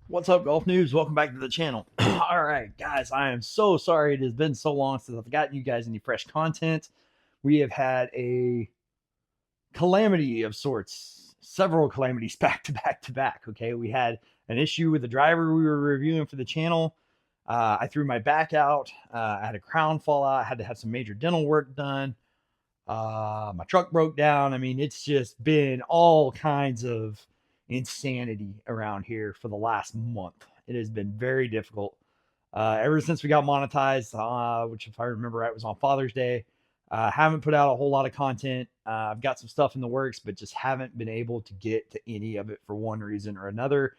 What's up, Golf News? Welcome back to the channel. All right, guys, I am so sorry it has been so long since I've gotten you guys any fresh content. We have had a calamity of sorts, several calamities back to back to back. Okay, we had an issue with the driver we were reviewing for the channel. I threw my back out. I had a crown fall out. I had to have some major dental work done. My truck broke down. I mean, it's just been all kinds of insanity around here for the last month. It has been very difficult. Ever since we got monetized, which, if I remember right, was on Father's Day. Haven't put out a whole lot of content. I've got some stuff in the works, but just haven't been able to get to any of it for one reason or another.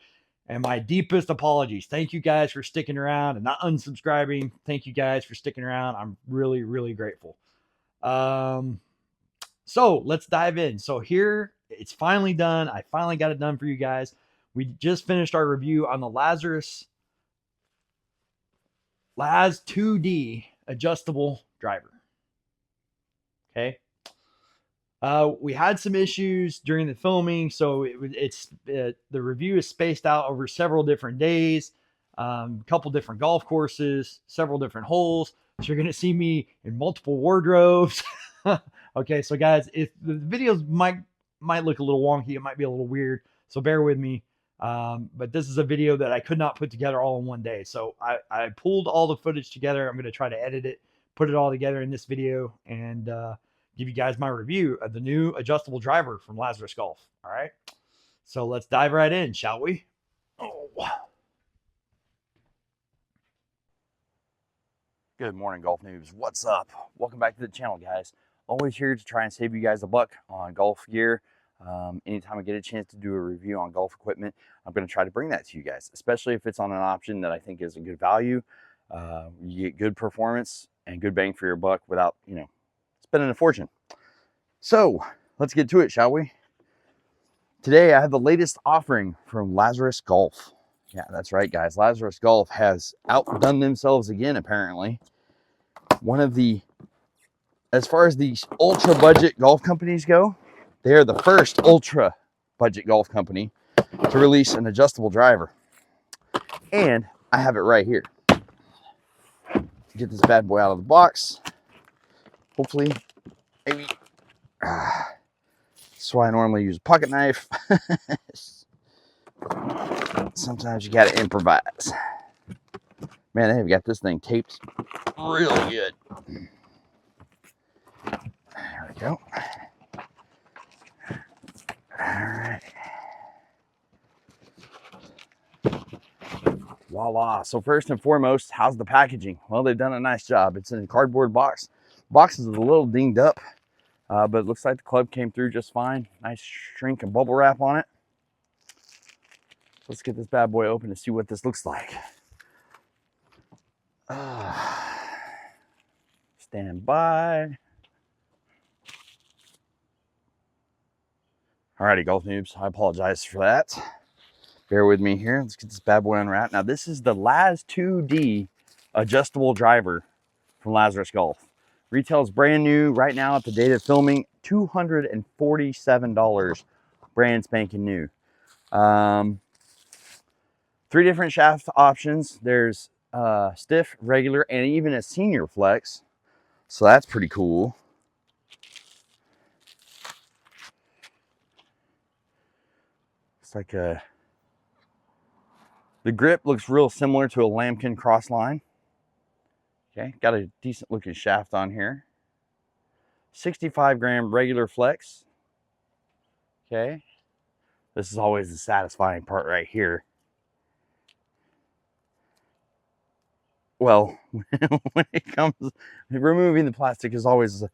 And my deepest apologies. Thank you guys for sticking around and not unsubscribing. Thank you guys for sticking around. I'm really, really grateful. Um, so let's dive in. So here it's finally done. I finally got it done for you guys. We just finished our review on the Lazrus 2D adjustable driver. Okay. We had some issues during the filming, so the review is spaced out over several different days, a couple different golf courses, several different holes. So you're going to see me in multiple wardrobes. Okay, so guys, if the videos might look a little wonky, it might be a little weird, so bear with me. But this is a video that I could not put together all in one day, so I pulled all the footage together. I'm going to try to edit it, put it all together in this video, and give you guys my review of the new adjustable driver from Lazrus Golf. All right, so let's dive right in, shall we? Oh. Good morning, golf noobs. What's up? Welcome back to the channel, guys. Always here to try and save you guys a buck on golf gear. Anytime I get a chance to do a review on golf equipment, I'm going to try to bring that to you guys, especially if it's on an option that I think is a good value. You get good performance and good bang for your buck without, spending a fortune. So let's get to it, shall we? Today, I have the latest offering from Lazrus Golf. Yeah, that's right, guys. Lazrus Golf has outdone themselves again, apparently. One of the, as far as these ultra budget golf companies go, they are the first ultra budget golf company to release an adjustable driver. And I have it right here. Get this bad boy out of the box. Hopefully, maybe. That's why I normally use a pocket knife. Sometimes you gotta improvise. Man, they've got this thing taped really good. There we go. All right. Voila. So first and foremost, how's the packaging? Well, they've done a nice job. It's in a cardboard box. Box is a little dinged up, but it looks like the club came through just fine. Nice shrink and bubble wrap on it. Let's get this bad boy open and see what this looks like. Stand by. Alrighty, golf noobs. I apologize for that. Bear with me here. Let's get this bad boy unwrapped. Now, this is the Laz 2D adjustable driver from Lazrus Golf. Retails brand new right now at the date of filming, $247, brand spanking new. 3 different shaft options. There's stiff, regular, and even a senior flex. So that's pretty cool. It's like the grip looks real similar to a lambkin crossline. Okay, got a decent looking shaft on here. 65 gram regular flex. Okay, this is always the satisfying part right here. Well, when it comes, removing the plastic is always a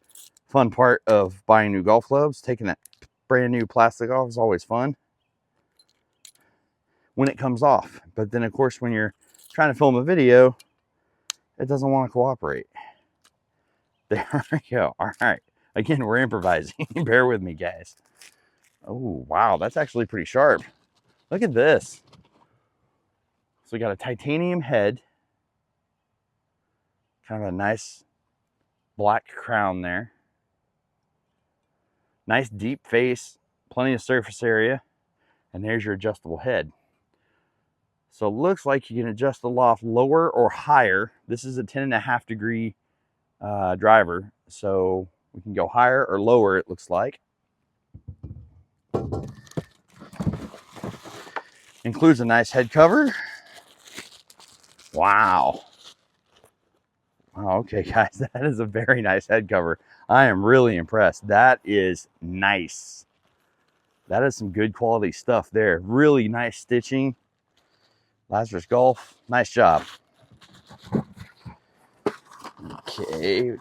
fun part of buying new golf clubs. Taking that brand new plastic off is always fun when it comes off. But then, of course, when you're trying to film a video, it doesn't want to cooperate. There we go. All right. Again, we're improvising. Bear with me, guys. Oh, wow. That's actually pretty sharp. Look at this. So we got a titanium head. Kind of a nice black crown there. Nice deep face. Plenty of surface area. And there's your adjustable head. So it looks like you can adjust the loft lower or higher. This is a 10.5 degree driver, so we can go higher or lower, it looks like. Includes a nice head cover. Wow. Oh, okay, guys, that is a very nice head cover. I am really impressed. That is nice. That is some good quality stuff there. Really nice stitching. Lazrus Golf, nice job. Okay,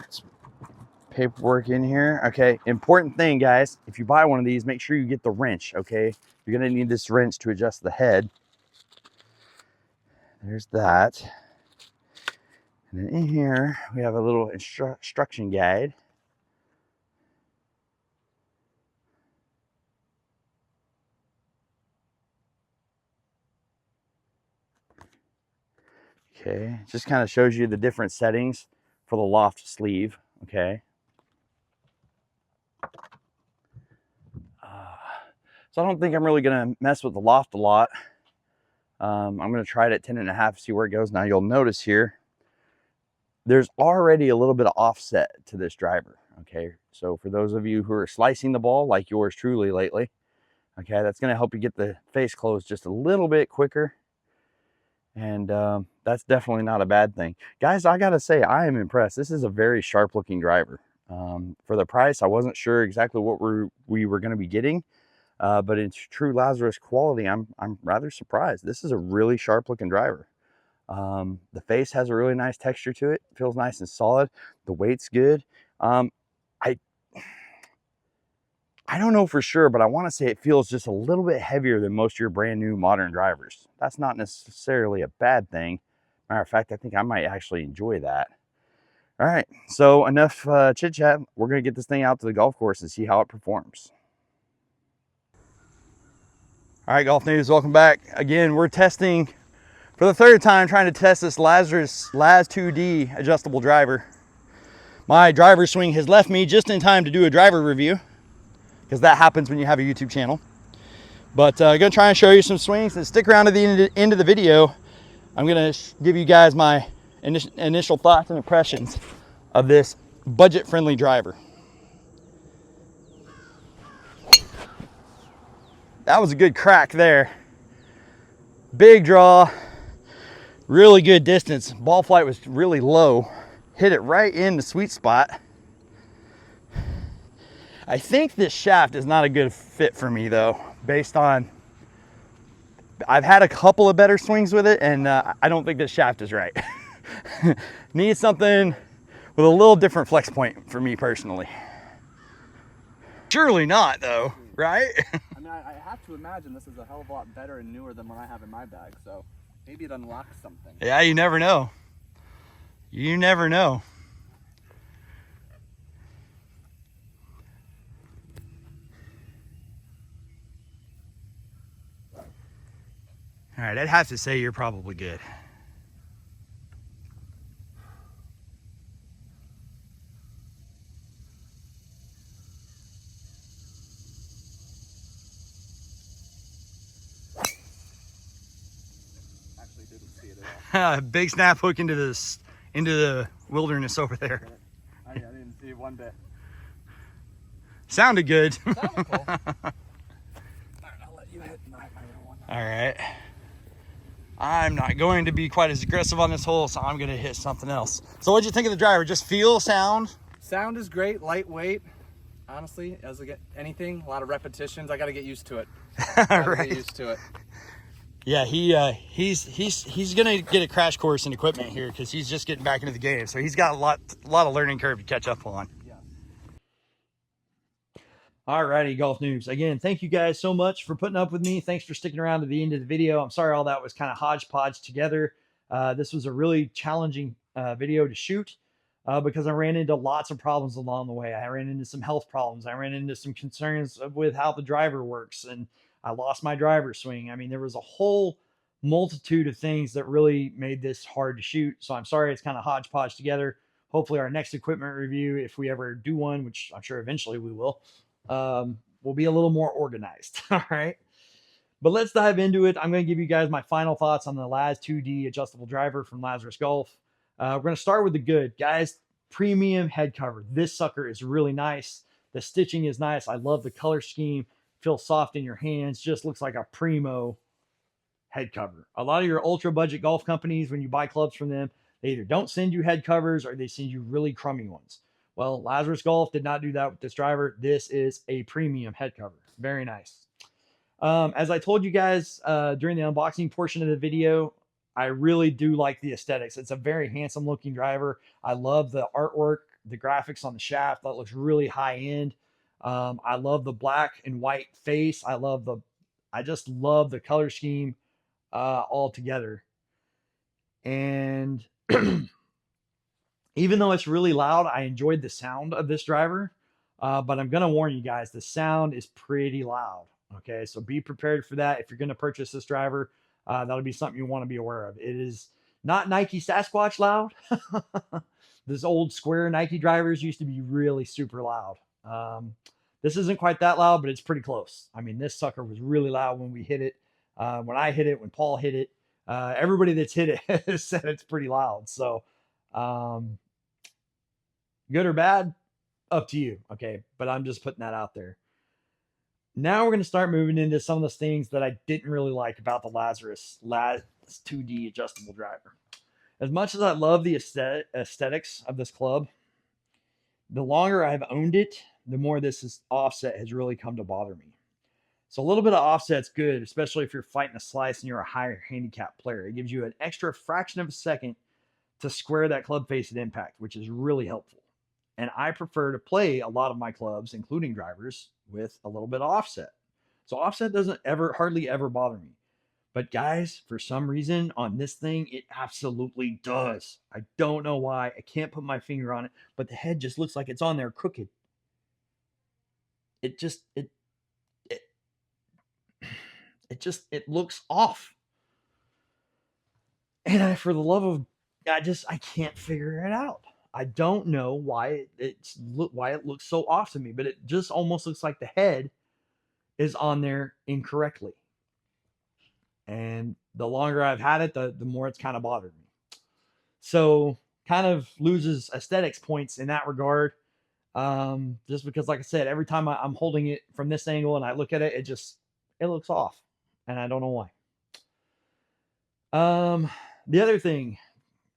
paperwork in here. Okay, important thing, guys, if you buy one of these, make sure you get the wrench, okay? You're gonna need this wrench to adjust the head. There's that. And then in here, we have a little instruction guide. Okay, just kind of shows you the different settings for the loft sleeve, okay? So I don't think I'm really gonna mess with the loft a lot. I'm gonna try it at 10.5, see where it goes. Now you'll notice here, there's already a little bit of offset to this driver, okay? So for those of you who are slicing the ball like yours truly lately, okay, that's gonna help you get the face closed just a little bit quicker. And that's definitely not a bad thing. Guys, I gotta say, I am impressed. This is a very sharp looking driver. For the price, I wasn't sure exactly what we were gonna be getting, but in true Lazrus quality, I'm rather surprised. This is a really sharp looking driver. The face has a really nice texture to it. Feels nice and solid. The weight's good. I don't know for sure, but I want to say it feels just a little bit heavier than most of your brand new modern drivers. That's not necessarily a bad thing. Matter of fact, I think I might actually enjoy that. All right, so enough chit chat. We're gonna get this thing out to the golf course and see how it performs. All right, Golf Noobs, welcome back. Again, we're testing for the third time, trying to test this Lazrus Laz 2D adjustable driver. My driver swing has left me just in time to do a driver review, because that happens when you have a YouTube channel. But I'm gonna try and show you some swings, and stick around to the end of the video. I'm gonna give you guys my initial thoughts and impressions of this budget-friendly driver. That was a good crack there. Big draw, really good distance. Ball flight was really low. Hit it right in the sweet spot. I think this shaft is not a good fit for me though, based on, I've had a couple of better swings with it, and I don't think this shaft is right. Need something with a little different flex point for me personally. Surely not though, right? I mean, I have to imagine this is a hell of a lot better and newer than what I have in my bag, so maybe it unlocks something. Yeah, you never know. You never know. All right, I'd have to say you're probably good. Actually didn't see it at all. Big snap hook into the wilderness over there. I didn't see it one bit. Sounded good. Sounded cool. All right, I'll let you hit my other one. All right. I'm not going to be quite as aggressive on this hole, so I'm going to hit something else. So what'd you think of the driver? Just feel, sound? Sound is great, lightweight. Honestly, as I get anything, a lot of repetitions. I got to get used to it. Right. Get used to it. Yeah, he's gonna get a crash course in equipment here, because he's just getting back into the game. So he's got a lot of learning curve to catch up on. Yeah. Alrighty, Golf Noobs. Again, thank you guys so much for putting up with me. Thanks for sticking around to the end of the video. I'm sorry all that was kind of hodgepodge together. This was a really challenging video to shoot because I ran into lots of problems along the way. I ran into some health problems. I ran into some concerns with how the driver works, and I lost my driver swing. I mean, there was a whole multitude of things that really made this hard to shoot. So I'm sorry it's kind of hodgepodge together. Hopefully our next equipment review, if we ever do one, which I'm sure eventually we will be a little more organized. All right. But let's dive into it. I'm going to give you guys my final thoughts on the Laz 2D adjustable driver from Lazrus Golf. We're going to start with the good. Guys, premium head cover. This sucker is really nice. The stitching is nice. I love the color scheme. Feels soft in your hands. Just looks like a primo head cover. A lot of your ultra budget golf companies, when you buy clubs from them, they either don't send you head covers or they send you really crummy ones. Well, Lazrus Golf did not do that with this driver. This is a premium head cover. Very nice. As I told you guys during the unboxing portion of the video, I really do like the aesthetics. It's a very handsome looking driver. I love the artwork, the graphics on the shaft. That looks really high end. I love the black and white face. I just love the color scheme all together. And even though it's really loud, I enjoyed the sound of this driver. But I'm going to warn you guys, the sound is pretty loud. Okay, so be prepared for that. If you're going to purchase this driver, that'll be something you want to be aware of. It is not Nike Sasquatch loud. This old square Nike drivers used to be really super loud. This isn't quite that loud, but it's pretty close. I mean, this sucker was really loud when we hit it. When I hit it, when Paul hit it, everybody that's hit it has said it's pretty loud. So good or bad, up to you. Okay, but I'm just putting that out there. Now we're going to start moving into some of the things that I didn't really like about the Lazrus 2D adjustable driver. As much as I love the aesthetics of this club, the longer I've owned it, the more this offset has really come to bother me. So a little bit of offset's good, especially if you're fighting a slice and you're a higher handicap player. It gives you an extra fraction of a second to square that club face at impact, which is really helpful. And I prefer to play a lot of my clubs, including drivers, with a little bit of offset. So offset doesn't hardly ever bother me. But guys, for some reason on this thing, it absolutely does. I don't know why. I can't put my finger on it, but the head just looks like it's on there crooked. It looks off. And for the love of, I can't figure it out. I don't know why it looks so off to me, but it just almost looks like the head is on there incorrectly. And the longer I've had it, the more it's kind of bothered me. So kind of loses aesthetics points in that regard. Just because, like I said, every time I'm holding it from this angle and I look at it, it looks off. And I don't know why. The other thing,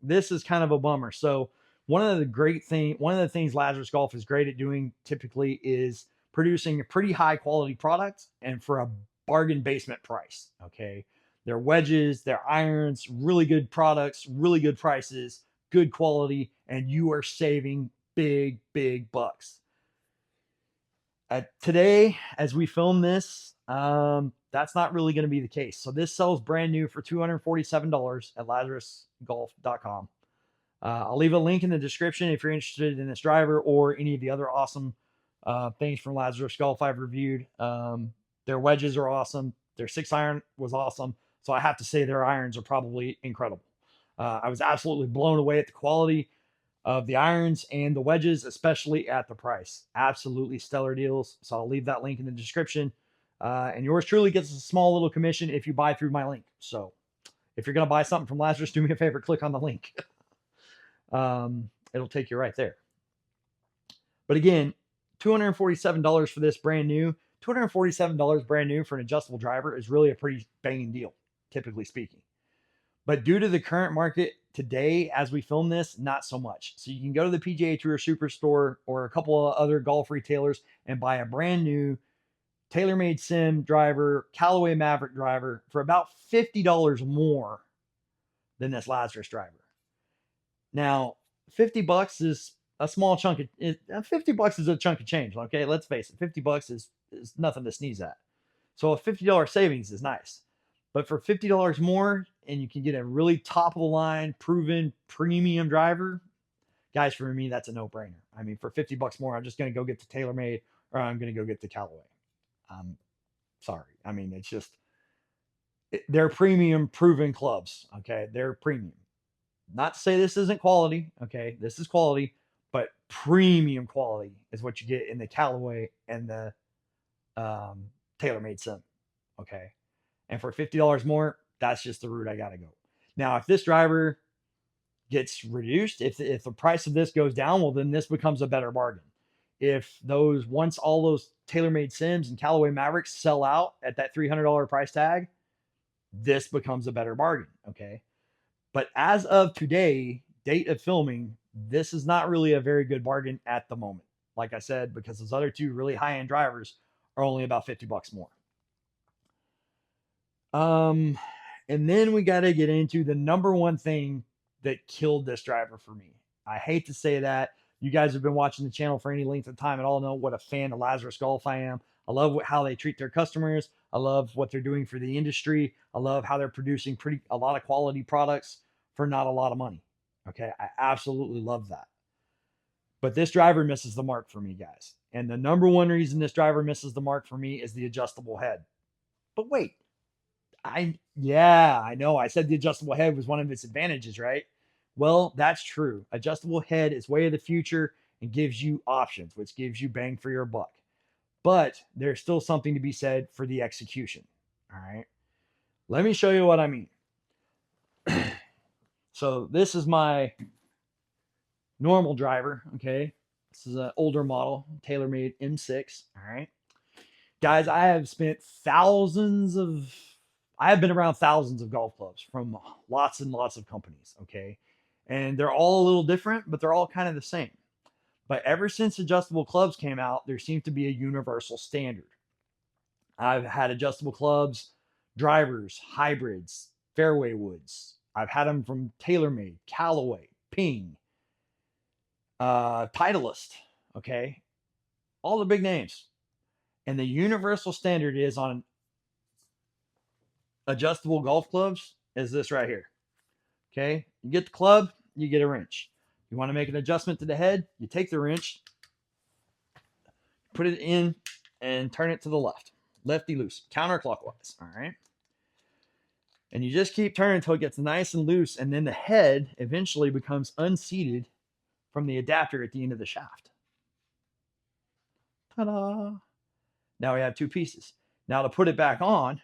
this is kind of a bummer. So one of the things Lazrus Golf is great at doing typically is producing a pretty high quality product and for a bargain basement price. Okay. Their wedges, their irons, really good products, really good prices, good quality, and you are saving big, big bucks. Today, as we film this, that's not really going to be the case. So this sells brand new for $247 at LazrusGolf.com. I'll leave a link in the description if you're interested in this driver or any of the other awesome things from Lazrus Golf I've reviewed. Their wedges are awesome. Their 6-iron was awesome. So I have to say their irons are probably incredible. I was absolutely blown away at the quality of the irons and the wedges, especially at the price. Absolutely stellar deals. So I'll leave that link in the description. And yours truly gets a small little commission if you buy through my link. So if you're going to buy something from Lazrus, do me a favor, click on the link. It'll take you right there. But again, $247 for this brand new. $247 brand new for an adjustable driver is really a pretty banging deal, typically speaking. But due to the current market today, as we film this, not so much. So you can go to the PGA Tour Superstore or a couple of other golf retailers and buy a brand new TaylorMade Sim driver, Callaway Maverick driver for about $50 more than this Lazrus driver. Now, $50 is a small chunk of $50 is a chunk of change. Okay, let's face it, $50 is nothing to sneeze at. So a $50 savings is nice. But for $50 more, and you can get a really top of the line, proven premium driver, guys, for me, that's a no-brainer. I mean, for $50 more, I'm just going to go get the TaylorMade or I'm going to go get the Callaway. Sorry. I mean, it's just, they're premium proven clubs. Okay. They're premium. Not to say this isn't quality. Okay. This is quality, but premium quality is what you get in the Callaway and the TaylorMade Sim. Okay. And for $50 more, that's just the route I got to go. Now, if this driver gets reduced, if the price of this goes down, well, then this becomes a better bargain. If once all those TaylorMade Sims and Callaway Mavericks sell out at that $300 price tag, this becomes a better bargain. Okay. But as of today, date of filming, this is not really a very good bargain at the moment. Like I said, because those other two really high-end drivers are only about $50 more. And then we got to get into the number one thing that killed this driver for me. I hate to say that. You guys have been watching the channel for any length of time and all know what a fan of Lazrus Golf I am. I love how they treat their customers. I love what they're doing for the industry. I love how they're producing a lot of quality products for not a lot of money. Okay, I absolutely love that. But this driver misses the mark for me, guys. And the number one reason this driver misses the mark for me is the adjustable head. But wait, I know. I said the adjustable head was one of its advantages, right? Well, that's true. Adjustable head is way of the future and gives you options, which gives you bang for your buck. But there's still something to be said for the execution. All right. Let me show you what I mean. So this is my normal driver. Okay. This is an older model, TaylorMade M6. All right. Guys, I have been around thousands of golf clubs from lots and lots of companies. Okay. And they're all a little different, but they're all kind of the same. But ever since adjustable clubs came out, there seems to be a universal standard. I've had adjustable clubs, drivers, hybrids, fairway woods. I've had them from TaylorMade, Callaway, Ping, Titleist, okay? All the big names. And the universal standard is on adjustable golf clubs is this right here. Okay? You get the club, you get a wrench. You want to make an adjustment to the head, you take the wrench, put it in, and turn it to the left. Lefty loose, counterclockwise. All right. And you just keep turning until it gets nice and loose, and then the head eventually becomes unseated from the adapter at the end of the shaft. Ta-da! Now we have two pieces. Now to put it back on,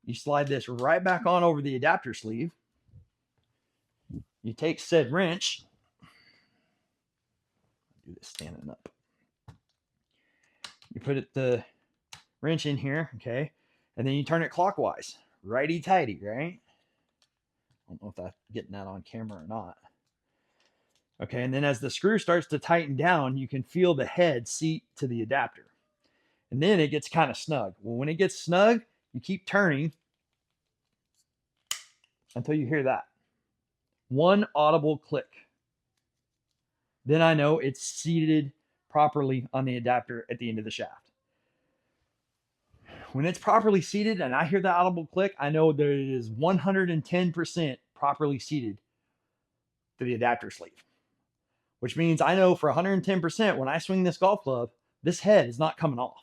you slide this right back on over the adapter sleeve. You take said wrench. Do this standing up. You put the wrench in here, okay? And then you turn it clockwise. Righty-tighty, right? I don't know if I'm getting that on camera or not. Okay, and then as the screw starts to tighten down, you can feel the head seat to the adapter. And then it gets kind of snug. Well, when it gets snug, you keep turning until you hear that. One audible click. Then I know it's seated properly on the adapter at the end of the shaft. When it's properly seated and I hear the audible click, I know that it is 110% properly seated to the adapter sleeve. Which means I know for 110% when I swing this golf club, this head is not coming off.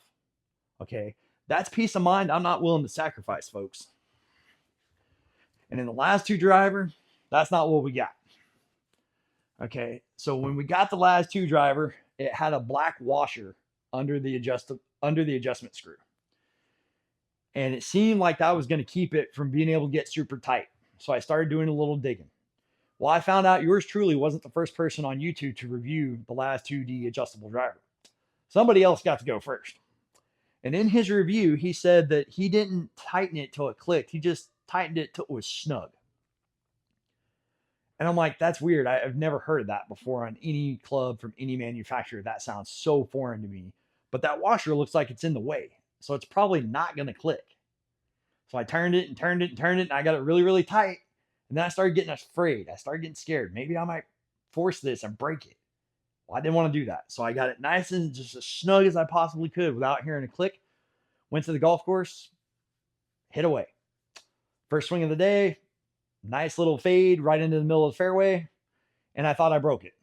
Okay, that's peace of mind I'm not willing to sacrifice, folks. And in the last two driver, that's not what we got. Okay, so when we got the last two driver, it had a black washer under the adjustment screw. And it seemed like that was going to keep it from being able to get super tight. So I started doing a little digging. Well, I found out yours truly wasn't the first person on YouTube to review the last 2D adjustable driver. Somebody else got to go first. And in his review, he said that he didn't tighten it till it clicked. He just tightened it till it was snug. And I'm like, that's weird. I've never heard of that before on any club from any manufacturer. That sounds so foreign to me. But that washer looks like it's in the way. So it's probably not going to click. So I turned it and turned it and turned it, and I got it really, really tight. And then I started getting afraid. I started getting scared. Maybe I might force this and break it. Well, I didn't want to do that. So I got it nice and just as snug as I possibly could without hearing a click. Went to the golf course, hit away. First swing of the day, nice little fade right into the middle of the fairway. And I thought I broke it.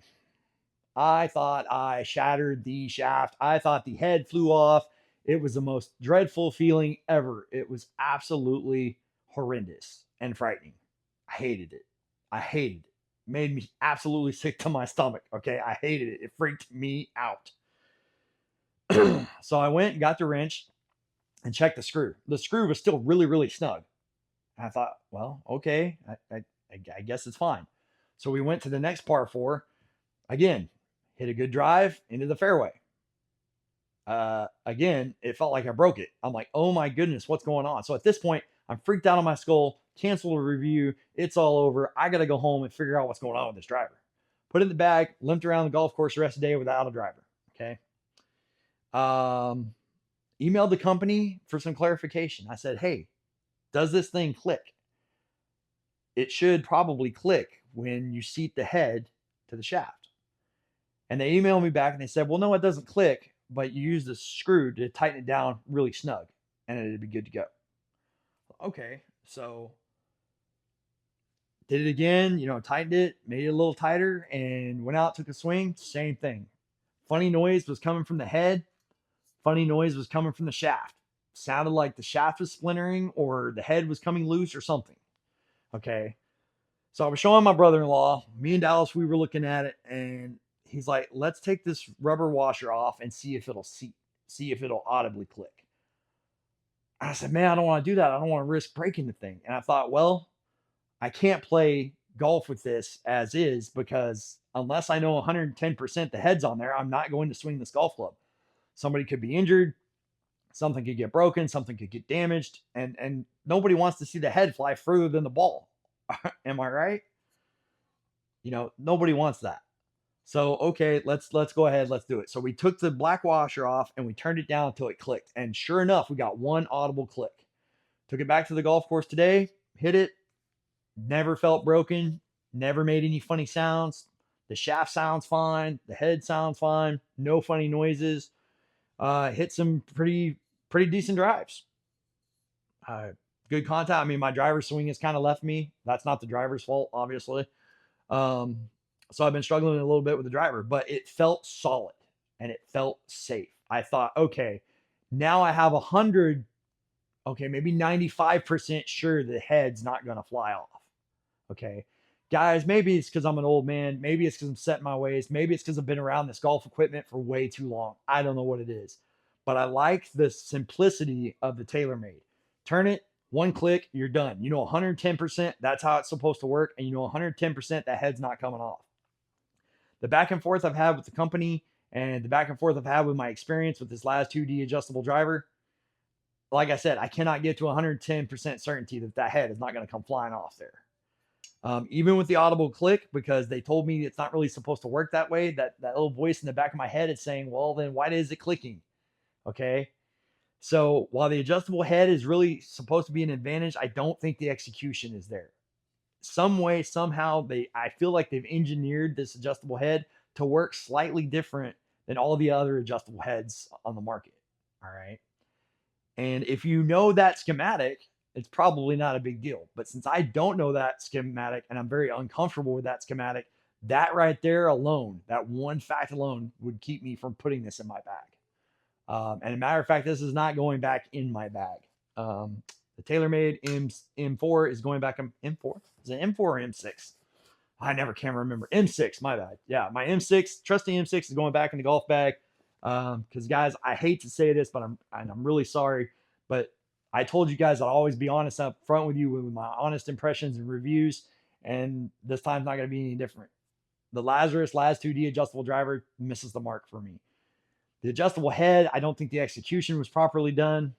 I thought I shattered the shaft. I thought the head flew off. It was the most dreadful feeling ever. It was absolutely horrendous and frightening. I hated it. I hated it. Made me absolutely sick to my stomach. Okay, I hated it. It freaked me out. So I went and got the wrench. and checked the screw. The screw was still really, really snug. And I thought, well, okay, I guess it's fine. So we went to the next par 4. Again, hit a good drive into the fairway. Again, it felt like I broke it. I'm like, oh my goodness, what's going on? So at this point, I'm freaked out on my skull, cancel a review. It's all over. I got to go home and figure out what's going on with this driver. Put it in the bag, limped around the golf course the rest of the day without a driver. Okay. Emailed the company for some clarification. I said, hey, does this thing click? It should probably click when you seat the head to the shaft. And they emailed me back and they said, well, no, it doesn't click, but you use the screw to tighten it down really snug and it'd be good to go. Okay. So did it again, tightened it, made it a little tighter, and went out, took a swing. Same thing. Funny noise was coming from the head. Funny noise was coming from the shaft. Sounded like the shaft was splintering or the head was coming loose or something. Okay. So I was showing my brother-in-law, me and Dallas, we were looking at it, and he's like, let's take this rubber washer off and see if it'll audibly click. And I said, man, I don't want to do that. I don't want to risk breaking the thing. And I thought, well, I can't play golf with this as is, because unless I know 110% the head's on there, I'm not going to swing this golf club. Somebody could be injured. Something could get broken. Something could get damaged. And nobody wants to see the head fly further than the ball. Am I right? Nobody wants that. So, okay, let's go ahead. Let's do it. So we took the black washer off and we turned it down until it clicked. And sure enough, we got one audible click. Took it back to the golf course today, hit it. Never felt broken, never made any funny sounds. The shaft sounds fine. The head sounds fine. No funny noises. Hit some pretty decent drives. Good contact. I mean, my driver's swing has kind of left me. That's not the driver's fault, obviously. So I've been struggling a little bit with the driver, but it felt solid and it felt safe. I thought, okay, now I have 100, okay, maybe 95% sure the head's not going to fly off. Okay, guys, maybe it's because I'm an old man. Maybe it's because I'm set in my ways. Maybe it's because I've been around this golf equipment for way too long. I don't know what it is, but I like the simplicity of the TaylorMade. Turn it, one click, you're done. 110%, that's how it's supposed to work. And 110% that head's not coming off. The back and forth I've had with the company and the back and forth I've had with my experience with this last 2D adjustable driver, like I said, I cannot get to 110% certainty that head is not going to come flying off there. Even with the audible click, because they told me it's not really supposed to work that way, that little voice in the back of my head is saying, well, then why is it clicking? Okay. So while the adjustable head is really supposed to be an advantage, I don't think the execution is there. Some way, somehow, I feel like they've engineered this adjustable head to work slightly different than all the other adjustable heads on the market. All right. And if you know that schematic, it's probably not a big deal. But since I don't know that schematic and I'm very uncomfortable with that schematic, that right there alone, that one fact alone would keep me from putting this in my bag. And a matter of fact, this is not going back in my bag. The TaylorMade M4 is going back in M4. Is it M4 or M6? I never can remember. M6, my bad. Yeah, my M6, trusty M6 is going back in the golf bag. Because guys, I hate to say this, but I'm really sorry. But I told you guys I'd always be honest up front with you with my honest impressions and reviews. And this time's not going to be any different. The Lazrus Laz 2D adjustable driver misses the mark for me. The adjustable head, I don't think the execution was properly done.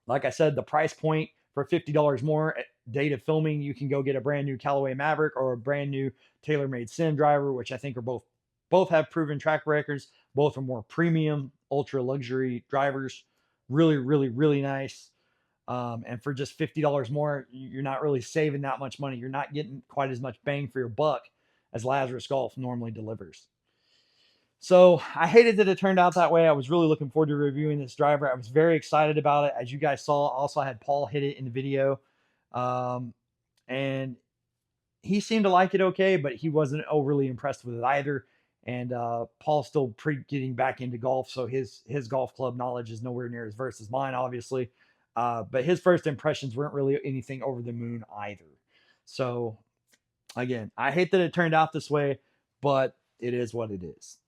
Like I said, the price point for $50 more at date of filming, you can go get a brand new Callaway Maverick or a brand new TaylorMade Sim driver, which I think are both have proven track records. Both are more premium, ultra luxury drivers. Really, really, really nice. And for just $50 more, you're not really saving that much money. You're not getting quite as much bang for your buck as Lazrus Golf normally delivers. So I hated that it turned out that way. I was really looking forward to reviewing this driver. I was very excited about it. As you guys saw, also I had Paul hit it in the video. And he seemed to like it okay, but he wasn't overly impressed with it either. And Paul's still getting back into golf, so his golf club knowledge is nowhere near as versed as mine, obviously. But his first impressions weren't really anything over the moon either. So, again, I hate that it turned out this way, but it is what it is.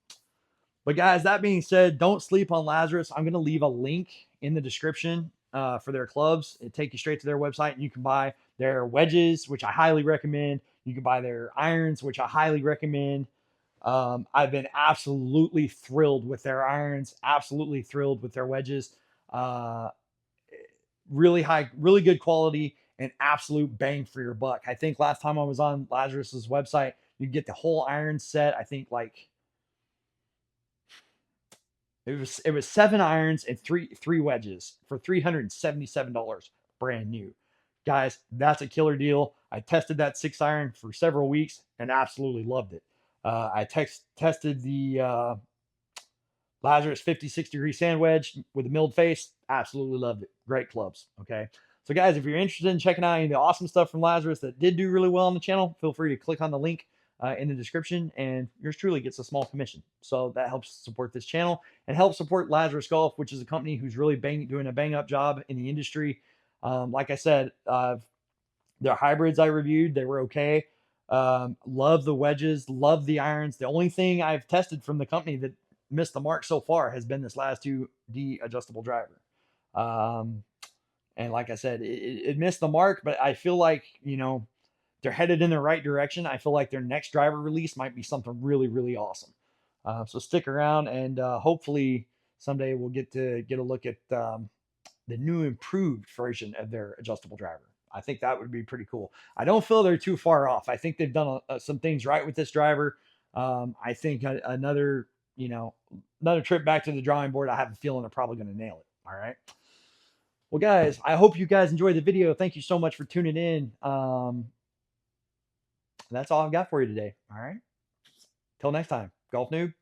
But guys, that being said, don't sleep on Lazrus. I'm going to leave a link in the description for their clubs. It take you straight to their website, and you can buy their wedges, which I highly recommend. You can buy their irons, which I highly recommend. I've been absolutely thrilled with their irons, absolutely thrilled with their wedges. Really good quality, and absolute bang for your buck. I think last time I was on Lazrus's website, you get the whole iron set. I think like it was 7 irons and three wedges for $377, brand new. Guys, that's a killer deal. I tested that 6 iron for several weeks and absolutely loved it. I tested the Lazrus 56-degree sand wedge with a milled face. Absolutely loved it. Great clubs. Okay. So guys, if you're interested in checking out any of the awesome stuff from Lazrus that did do really well on the channel, feel free to click on the link in the description, and yours truly gets a small commission. So that helps support this channel and helps support Lazrus Golf, which is a company who's really doing a bang up job in the industry. Like I said, their hybrids I reviewed, they were okay. Love the wedges, love the irons. The only thing I've tested from the company that missed the mark so far has been this last 2D adjustable driver. And like I said, it missed the mark, but I feel like, you know, they're headed in the right direction. I feel like their next driver release might be something really, really awesome. So stick around, and hopefully someday we'll get a look at the new improved version of their adjustable driver. I think that would be pretty cool. I don't feel they're too far off. I think they've done some things right with this driver. I think another trip back to the drawing board, I have a feeling they're probably going to nail it. All right. Well, guys, I hope you guys enjoyed the video. Thank you so much for tuning in. That's all I've got for you today. All right. Till next time, Golf Noob.